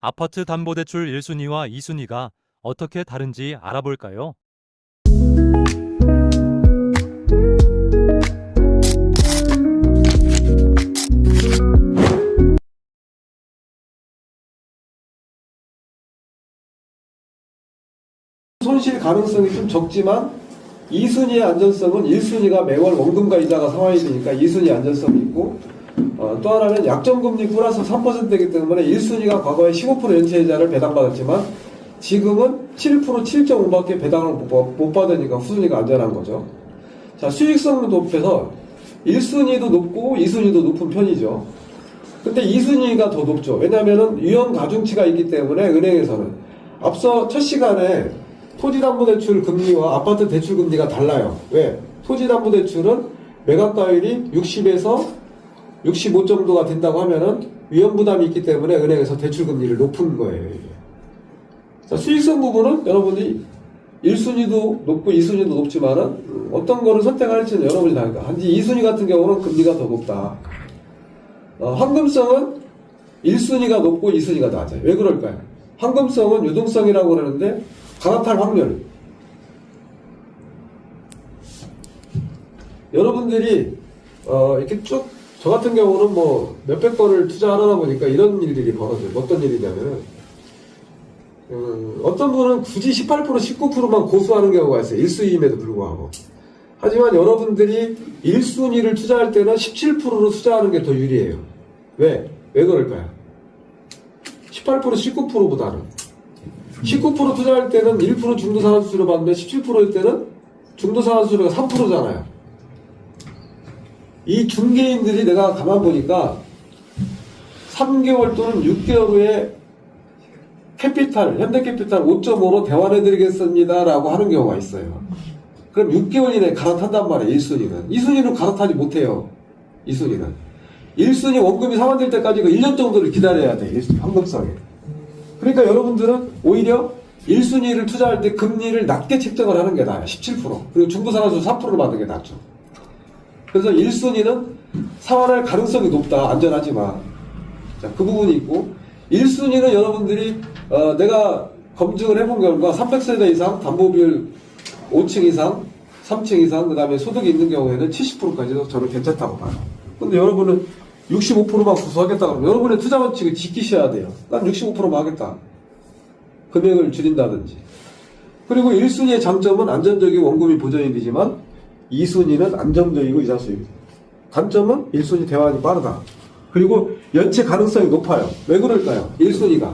아파트 담보대출 1순위와 2순위가 어떻게 다른지 알아볼까요? 손실 가능성이 좀 적지만 2순위의 안전성은 1순위가 매월 원금과 이자가 상환이 되니까 2순위 안전성이 있고, 또 하나는 약정금리 플러스 3%이기 때문에 1순위가 과거에 15% 연체이자를 배당받았지만 지금은 7%, 7.5밖에 배당을 못 받으니까 후순위가 안전한 거죠. 자, 수익성도 높여서 1순위도 높고 2순위도 높은 편이죠. 근데 2순위가 더 높죠. 왜냐하면 위험 가중치가 있기 때문에 은행에서는 앞서 첫 시간에 토지담보대출 금리와 아파트 대출 금리가 달라요. 왜? 토지담보대출은 매각가율이 60에서 65 정도가 된다고 하면은 위험부담이 있기 때문에 은행에서 대출 금리를 높은 거예요. 이게. 자, 수익성 부분은 여러분이 1순위도 높고 2순위도 높지만은 어떤 거를 선택할지는 여러분이 다르다. 단지 2순위 같은 경우는 금리가 더 높다. 황금성은 1순위가 높고 2순위가 낮아요. 왜 그럴까요? 황금성은 유동성이라고 그러는데 갈아탈 확률. 여러분들이 이렇게 쭉 저 같은 경우는 뭐 몇백 건을 투자하다 보니까 이런 일들이 벌어져요. 어떤 일이냐면은 어떤 분은 굳이 18%, 19%만 고수하는 경우가 있어요. 1순위임에도 불구하고. 하지만 여러분들이 1순위를 투자할 때는 17%로 투자하는 게 더 유리해요. 왜? 왜 그럴까요? 18%, 19%보다는 19% 투자할 때는 1% 중도상환수수료 받는데 17%일 때는 중도상환수수료가 3%잖아요. 이 중개인들이 내가 가만 보니까 3개월 또는 6개월 후에 캐피탈, 현대캐피탈 5.5로 대환해드리겠습니다 라고 하는 경우가 있어요. 그럼 6개월 이내에 갈아탄단 말이에요. 1순위는. 2순위는 갈아타지 못해요. 2순위는. 1순위 원금이 상환될 때까지 그 1년 정도를 기다려야 돼. 황금성에. 그러니까 여러분들은 오히려 1순위를 투자할 때 금리를 낮게 책정을 하는 게 나아요. 17%. 그리고 중도상환수 3%를 받는 게 낫죠. 그래서 1순위는 상환할 가능성이 높다. 안전하지만. 자, 그 부분이 있고, 1순위는 여러분들이, 내가 검증을 해본 결과 300세대 이상, 담보비율 5층 이상, 3층 이상, 그 다음에 소득이 있는 경우에는 70%까지도 저는 괜찮다고 봐요. 근데 여러분은 65%만 구수하겠다 그러면 여러분의 투자 원칙을 지키셔야 돼요. 난 65%만 하겠다. 금액을 줄인다든지. 그리고 1순위의 장점은 안전적이고 원금이 보전이 되지만 2순위는 안정적이고 이자 수익. 단점은 1순위 대환이 빠르다. 그리고 연체 가능성이 높아요. 왜 그럴까요? 1순위가.